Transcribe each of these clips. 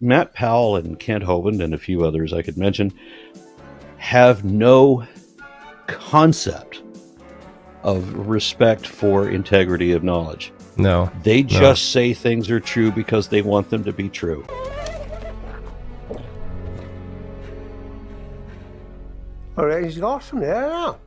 Matt Powell and Kent Hovind and a few others I could mention have no concept of respect for integrity of knowledge. No. They just say things are true because they want them to be true. All right, he's awesome there now.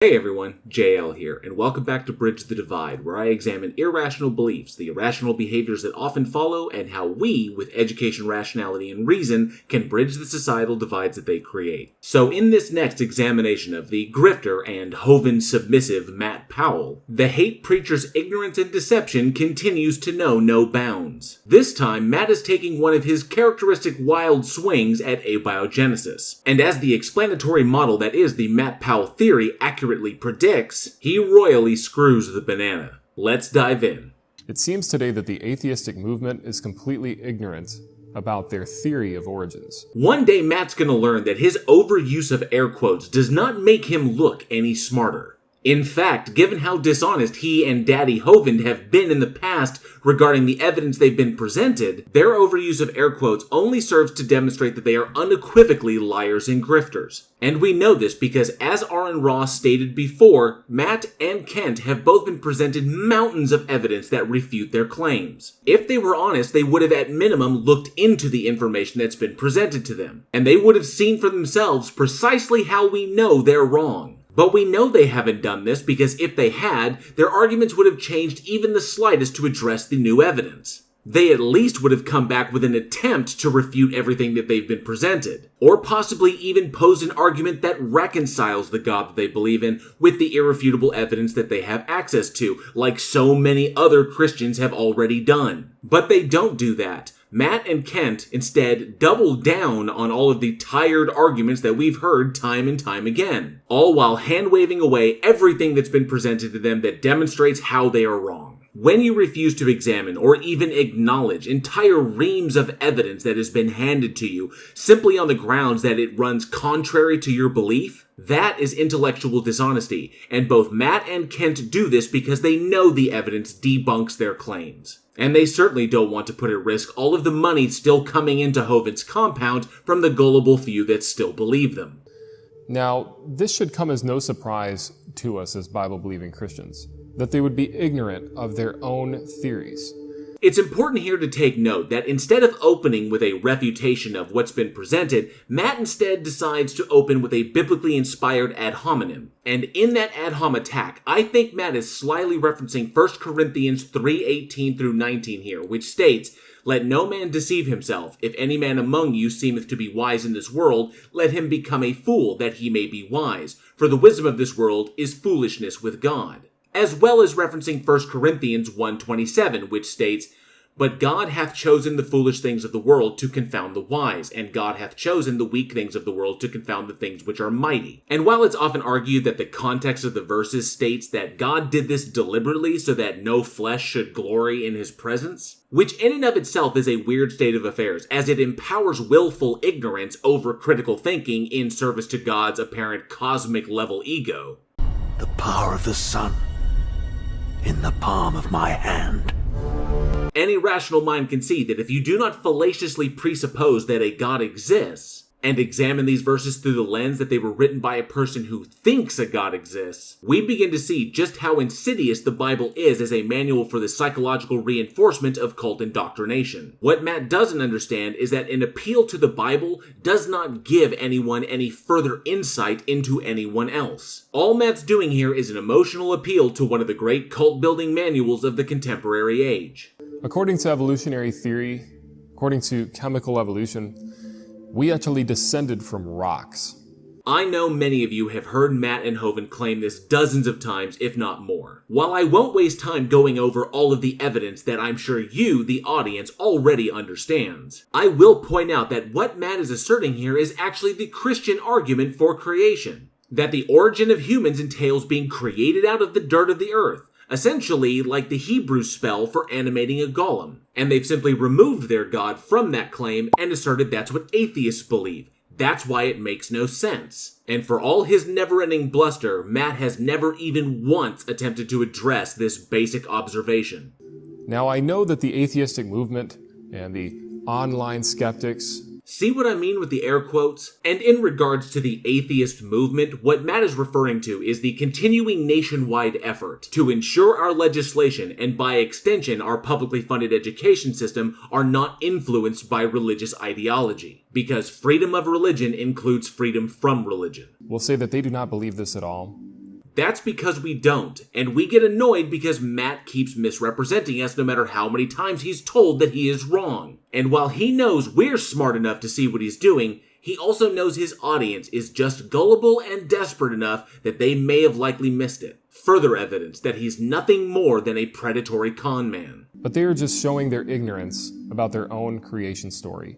Hey everyone, JL here, and welcome back to Bridge the Divide, where I examine irrational beliefs, the irrational behaviors that often follow, and how we, with education, rationality, and reason, can bridge the societal divides that they create. So in this next examination of the grifter and Hovind submissive Matt Powell, the hate preacher's ignorance and deception continues to know no bounds. This time, Matt is taking one of his characteristic wild swings at abiogenesis, and as the explanatory model that is the Matt Powell theory accurately predicts, he royally screws the banana. Let's dive in. It seems today that the atheistic movement is completely ignorant about their theory of origins. One day Matt's gonna learn that his overuse of air quotes does not make him look any smarter. In fact, given how dishonest he and Daddy Hovind have been in the past regarding the evidence they've been presented, their overuse of air quotes only serves to demonstrate that they are unequivocally liars and grifters. And we know this because, as Aaron Ross stated before, Matt and Kent have both been presented mountains of evidence that refute their claims. If they were honest, they would have at minimum looked into the information that's been presented to them, and they would have seen for themselves precisely how we know they're wrong. But we know they haven't done this because if they had, their arguments would have changed even the slightest to address the new evidence. They at least would have come back with an attempt to refute everything that they've been presented, or possibly even posed an argument that reconciles the God that they believe in with the irrefutable evidence that they have access to, like so many other Christians have already done. But they don't do that. Matt and Kent instead double down on all of the tired arguments that we've heard time and time again, all while hand-waving away everything that's been presented to them that demonstrates how they are wrong. When you refuse to examine or even acknowledge entire reams of evidence that has been handed to you simply on the grounds that it runs contrary to your belief, that is intellectual dishonesty, and both Matt and Kent do this because they know the evidence debunks their claims. And they certainly don't want to put at risk all of the money still coming into Hovind's compound from the gullible few that still believe them. Now, this should come as no surprise to us as Bible-believing Christians, that they would be ignorant of their own theories. It's important here to take note that instead of opening with a refutation of what's been presented, Matt instead decides to open with a biblically inspired ad hominem. And in that ad hom attack, I think Matt is slyly referencing 1 Corinthians 3:18 through 19 here, which states, "Let no man deceive himself. If any man among you seemeth to be wise in this world, let him become a fool, that he may be wise. For the wisdom of this world is foolishness with God." As well as referencing 1 Corinthians 1:27, which states, "But God hath chosen the foolish things of the world to confound the wise, and God hath chosen the weak things of the world to confound the things which are mighty." And while it's often argued that the context of the verses states that God did this deliberately so that no flesh should glory in his presence, which in and of itself is a weird state of affairs, as it empowers willful ignorance over critical thinking in service to God's apparent cosmic level ego. The power of the sun in the palm of my hand. Any rational mind can see that if you do not fallaciously presuppose that a God exists, and examine these verses through the lens that they were written by a person who thinks a God exists, we begin to see just how insidious the Bible is as a manual for the psychological reinforcement of cult indoctrination. What Matt doesn't understand is that an appeal to the Bible does not give anyone any further insight into anyone else. All Matt's doing here is an emotional appeal to one of the great cult-building manuals of the contemporary age. According to evolutionary theory, according to chemical evolution, we actually descended from rocks. I know many of you have heard Matt and Hovind claim this dozens of times, if not more. While I won't waste time going over all of the evidence that I'm sure you, the audience, already understands, I will point out that what Matt is asserting here is actually the Christian argument for creation. That the origin of humans entails being created out of the dirt of the earth, essentially like the Hebrew spell for animating a golem. And they've simply removed their God from that claim and asserted that's what atheists believe. That's why it makes no sense. And for all his never-ending bluster, Matt has never even once attempted to address this basic observation. Now, I know that the atheistic movement and the online skeptics... See what I mean with the air quotes? And in regards to the atheist movement, what Matt is referring to is the continuing nationwide effort to ensure our legislation, and by extension our publicly funded education system, are not influenced by religious ideology. Because freedom of religion includes freedom from religion. will say that they do not believe this at all. That's because we don't, and we get annoyed because Matt keeps misrepresenting us no matter how many times he's told that he is wrong. And while he knows we're smart enough to see what he's doing, he also knows his audience is just gullible and desperate enough that they may have likely missed it. Further evidence that he's nothing more than a predatory con man. But they are just showing their ignorance about their own creation story.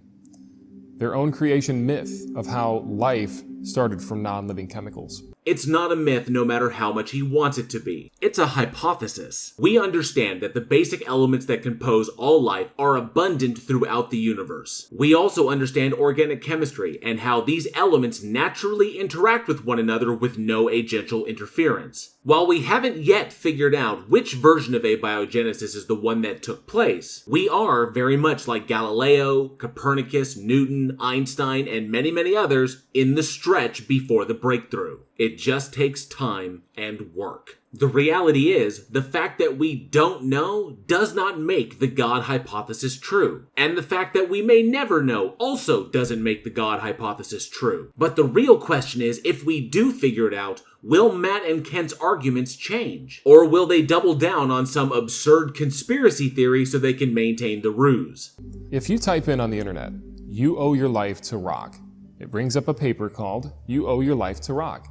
Their own creation myth of how life started from non-living chemicals. It's not a myth no matter how much he wants it to be. It's a hypothesis. We understand that the basic elements that compose all life are abundant throughout the universe. We also understand organic chemistry and how these elements naturally interact with one another with no agential interference. While we haven't yet figured out which version of abiogenesis is the one that took place, we are very much like Galileo, Copernicus, Newton, Einstein, and many, many others in the stretch before the breakthrough. It just takes time and work. The reality is, the fact that we don't know does not make the God hypothesis true. And the fact that we may never know also doesn't make the God hypothesis true. But the real question is, if we do figure it out, will Matt and Kent's arguments change? Or will they double down on some absurd conspiracy theory so they can maintain the ruse? If you type in on the internet, "You owe your life to rock," it brings up a paper called "You Owe Your Life to Rock."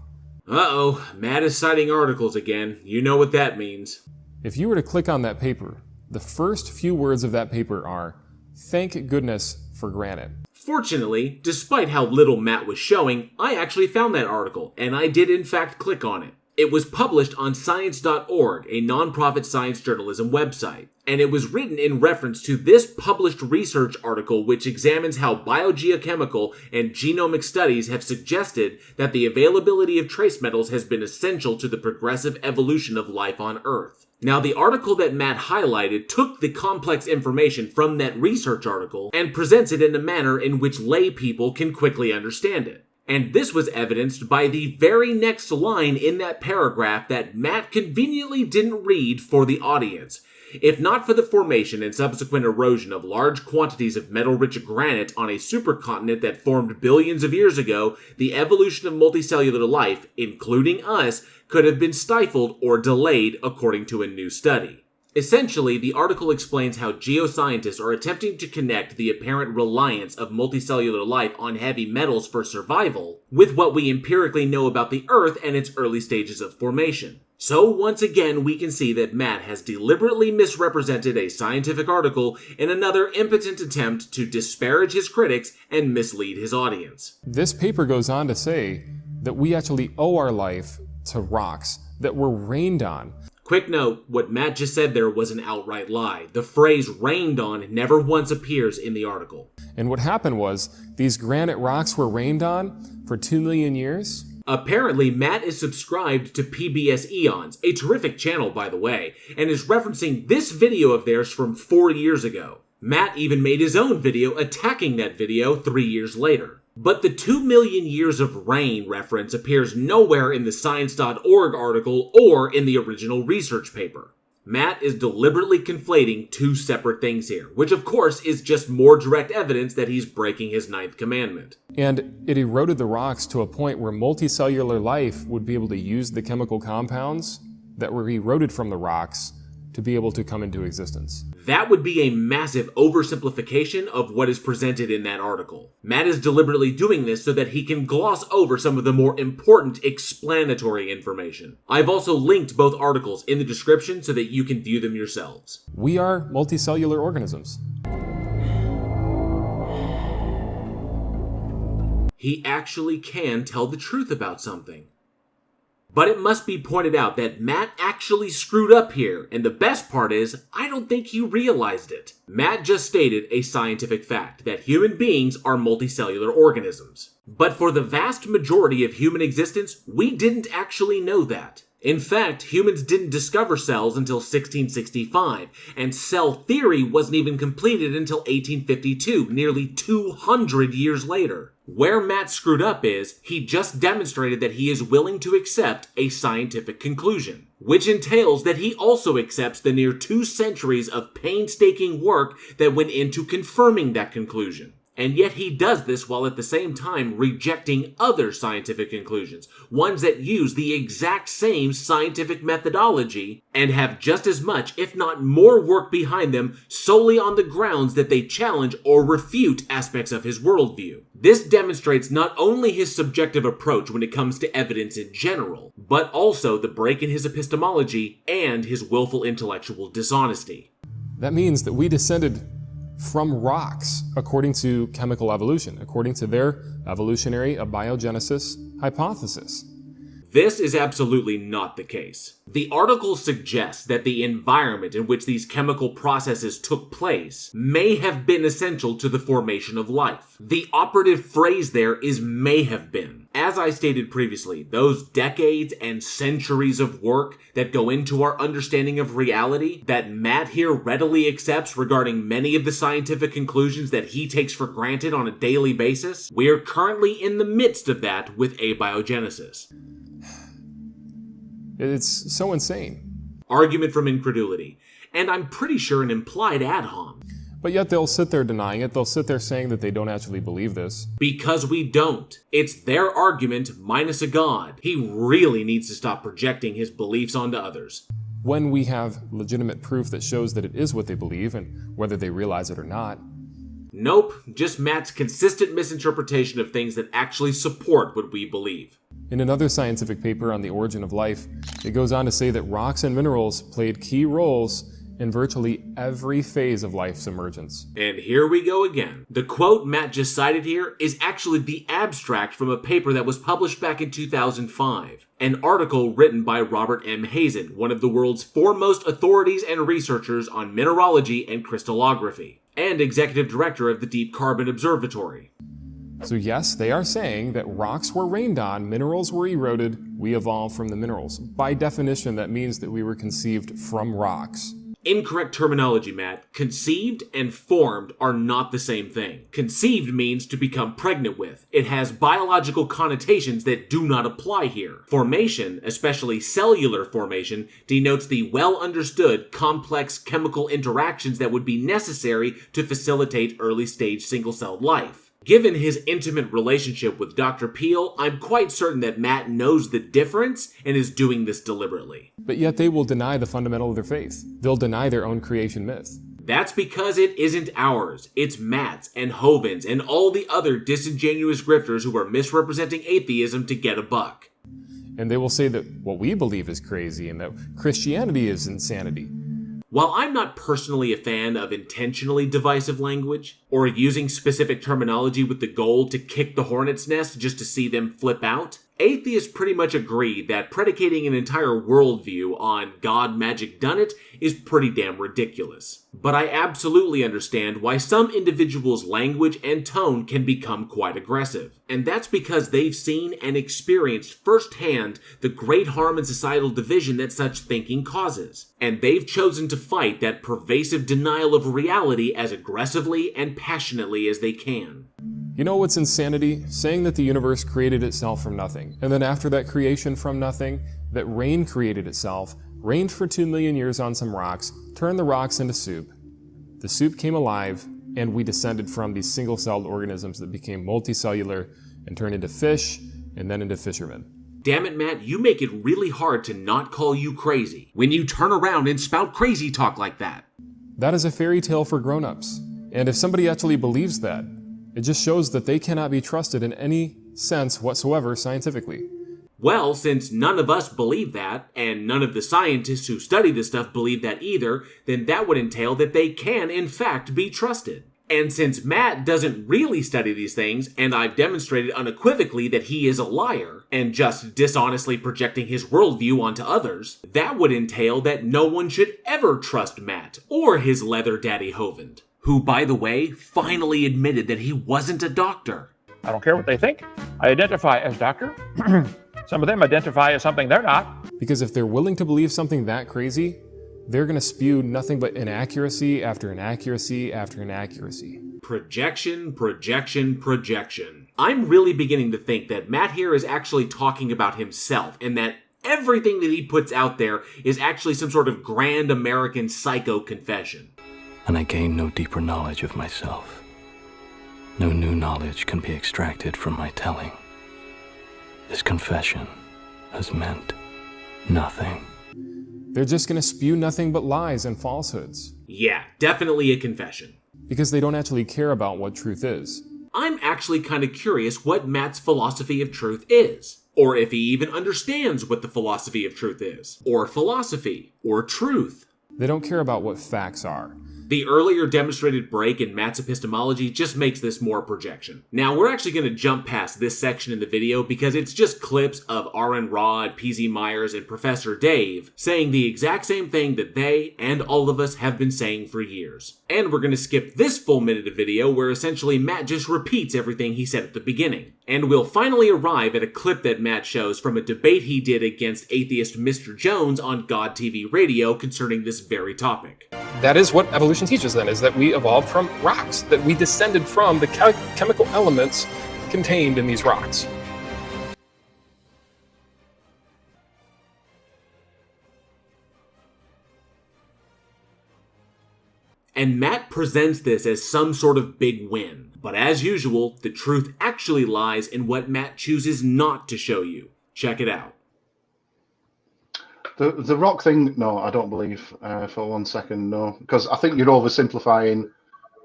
Uh-oh, Matt is citing articles again. You know what that means. If you were to click on that paper, the first few words of that paper are, "Thank goodness for granite." Fortunately, despite how little Matt was showing, I actually found that article, and I did in fact click on it. It was published on science.org, a nonprofit science journalism website, and it was written in reference to this published research article which examines how biogeochemical and genomic studies have suggested that the availability of trace metals has been essential to the progressive evolution of life on Earth. Now, the article that Matt highlighted took the complex information from that research article and presents it in a manner in which lay people can quickly understand it. And this was evidenced by the very next line in that paragraph that Matt conveniently didn't read for the audience. If not for the formation and subsequent erosion of large quantities of metal-rich granite on a supercontinent that formed billions of years ago, the evolution of multicellular life, including us, could have been stifled or delayed according to a new study. Essentially, the article explains how geoscientists are attempting to connect the apparent reliance of multicellular life on heavy metals for survival with what we empirically know about the Earth and its early stages of formation. So once again, we can see that Matt has deliberately misrepresented a scientific article in another impotent attempt to disparage his critics and mislead his audience. This paper goes on to say that we actually owe our life to rocks that were rained on. Quick note, what Matt just said there was an outright lie. The phrase rained on never once appears in the article. And what happened was, these granite rocks were rained on for 2 million years. Apparently, Matt is subscribed to PBS Eons, a terrific channel by the way, and is referencing this video of theirs from 4 years ago. Matt even made his own video attacking that video 3 years later. But the 2 million years of rain reference appears nowhere in the science.org article or in the original research paper. Matt is deliberately conflating two separate things here, which of course is just more direct evidence that he's breaking his 9th commandment. And it eroded the rocks to a point where multicellular life would be able to use the chemical compounds that were eroded from the rocks to be able to come into existence. That would be a massive oversimplification of what is presented in that article. Matt is deliberately doing this so that he can gloss over some of the more important explanatory information. I've also linked both articles in the description so that you can view them yourselves. We are multicellular organisms. He actually can tell the truth about something. But it must be pointed out that Matt actually screwed up here, and the best part is, I don't think he realized it. Matt just stated a scientific fact, that human beings are multicellular organisms. But for the vast majority of human existence, we didn't actually know that. In fact, humans didn't discover cells until 1665, and cell theory wasn't even completed until 1852, nearly 200 years later. Where Matt screwed up is, he just demonstrated that he is willing to accept a scientific conclusion, which entails that he also accepts the near 2 centuries of painstaking work that went into confirming that conclusion. And yet he does this while at the same time rejecting other scientific conclusions, ones that use the exact same scientific methodology and have just as much, if not more work behind them solely on the grounds that they challenge or refute aspects of his worldview. This demonstrates not only his subjective approach when it comes to evidence in general, but also the break in his epistemology and his willful intellectual dishonesty. That means that we descended from rocks, according to chemical evolution, according to their evolutionary abiogenesis hypothesis. This is absolutely not the case. The article suggests that the environment in which these chemical processes took place may have been essential to the formation of life. The operative phrase there is may have been. As I stated previously, those decades and centuries of work that go into our understanding of reality that Matt here readily accepts regarding many of the scientific conclusions that he takes for granted on a daily basis, we are currently in the midst of that with abiogenesis. It's so insane. Argument from incredulity, and I'm pretty sure an implied ad hom. But yet they'll sit there denying it. They'll sit there saying that they don't actually believe this. Because we don't. It's their argument minus a god. He really needs to stop projecting his beliefs onto others. When we have legitimate proof that shows that it is what they believe, and whether they realize it or not. Nope, just Matt's consistent misinterpretation of things that actually support what we believe. In another scientific paper on the origin of life, it goes on to say that rocks and minerals played key roles in virtually every phase of life's emergence. And here we go again. The quote Matt just cited here is actually the abstract from a paper that was published back in 2005. An article written by Robert M. Hazen, one of the world's foremost authorities and researchers on mineralogy and crystallography, and executive director of the Deep Carbon Observatory. So yes, they are saying that rocks were rained on, minerals were eroded, we evolved from the minerals. By definition, that means that we were conceived from rocks. Incorrect terminology, Matt. Conceived and formed are not the same thing. Conceived means to become pregnant with. It has biological connotations that do not apply here. Formation, especially cellular formation, denotes the well-understood, complex chemical interactions that would be necessary to facilitate early-stage single-celled life. Given his intimate relationship with Dr. Peel, I'm quite certain that Matt knows the difference and is doing this deliberately. But yet they will deny the fundamental of their faith. They'll deny their own creation myth. That's because it isn't ours. It's Matt's and Hovind's and all the other disingenuous grifters who are misrepresenting atheism to get a buck. And they will say that what we believe is crazy and that Christianity is insanity. While I'm not personally a fan of intentionally divisive language, or using specific terminology with the goal to kick the hornet's nest just to see them flip out, atheists pretty much agree that predicating an entire worldview on God magic done it is pretty damn ridiculous. But I absolutely understand why some individuals' language and tone can become quite aggressive. And that's because they've seen and experienced firsthand the great harm and societal division that such thinking causes. And they've chosen to fight that pervasive denial of reality as aggressively and passionately as they can. You know what's insanity? Saying that the universe created itself from nothing. And then after that creation from nothing, that rain created itself, rained for 2 million years on some rocks, turned the rocks into soup. The soup came alive, and we descended from these single-celled organisms that became multicellular and turned into fish, and then into fishermen. Damn it, Matt, you make it really hard to not call you crazy when you turn around and spout crazy talk like that. That is a fairy tale for grown-ups. And if somebody actually believes that, it just shows that they cannot be trusted in any sense whatsoever scientifically. Well, since none of us believe that, and none of the scientists who study this stuff believe that either, then that would entail that they can, in fact, be trusted. And since Matt doesn't really study these things, and I've demonstrated unequivocally that he is a liar, and just dishonestly projecting his worldview onto others, that would entail that no one should ever trust Matt, or his leather daddy Hovind, who, by the way, finally admitted that he wasn't a doctor. I don't care what they think. I identify as doctor. Some of them identify as something they're not. Because if they're willing to believe something that crazy, they're going to spew nothing but inaccuracy after inaccuracy after inaccuracy. Projection, projection, projection. I'm really beginning to think that Matt here is actually talking about himself, and that everything that he puts out there is actually some sort of grand American psycho confession. And I gain no deeper knowledge of myself. No new knowledge can be extracted from my telling. This confession has meant nothing. They're just going to spew nothing but lies and falsehoods. Yeah, definitely a confession. Because they don't actually care about what truth is. I'm actually kind of curious what Matt's philosophy of truth is. Or if he even understands what the philosophy of truth is. Or philosophy. Or truth. They don't care about what facts are. The earlier demonstrated break in Matt's epistemology just makes this more projection. Now, we're actually going to jump past this section in the video because it's just clips of R.N. Rod, P.Z. Myers, and Professor Dave saying the exact same thing that they and all of us have been saying for years. And we're going to skip this full minute of video where essentially Matt just repeats everything he said at the beginning. And we'll finally arrive at a clip that Matt shows from a debate he did against atheist Mr. Jones on God TV Radio concerning this very topic. That is what evolution teaches then, is that we evolved from rocks, that we descended from the chemical elements contained in these rocks. And Matt presents this as some sort of big win. But as usual, the truth actually lies in what Matt chooses not to show you. Check it out. The rock thing, no, I don't believe for 1 second, no. Because I think you're oversimplifying,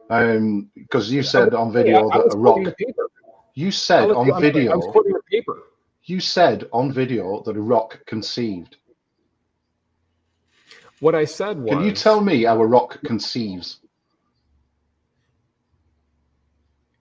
because you said on video that a rock... You said on video... I was quoting the paper. You said on video that a rock conceived. What I said was... Can you tell me how a rock conceives?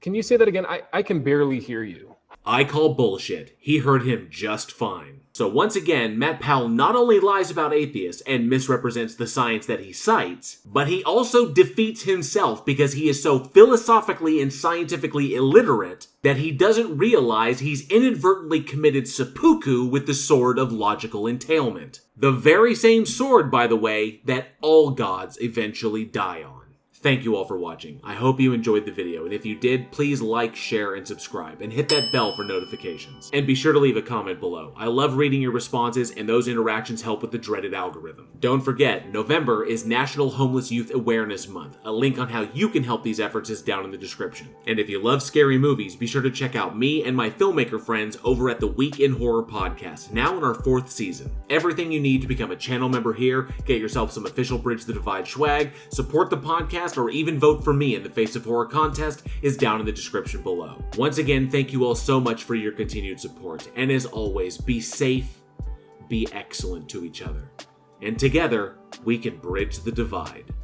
Can you say that again? I can barely hear you. I call bullshit. He heard him just fine. So once again, Matt Powell not only lies about atheists and misrepresents the science that he cites, but he also defeats himself because he is so philosophically and scientifically illiterate that he doesn't realize he's inadvertently committed seppuku with the sword of logical entailment. The very same sword, by the way, that all gods eventually die on. Thank you all for watching. I hope you enjoyed the video, and if you did, please like, share, and subscribe, and hit that bell for notifications. And be sure to leave a comment below. I love reading your responses, and those interactions help with the dreaded algorithm. Don't forget, November is National Homeless Youth Awareness Month. A link on how you can help these efforts is down in the description. And if you love scary movies, be sure to check out me and my filmmaker friends over at the Week in Horror podcast, now in our 4th season. Everything you need to become a channel member here, get yourself some official Bridge the Divide swag, support the podcast, or even vote for me in the Face of Horror contest is down in the description below. Once again, thank you all so much for your continued support, and as always, be safe, be excellent to each other, and together, we can bridge the divide.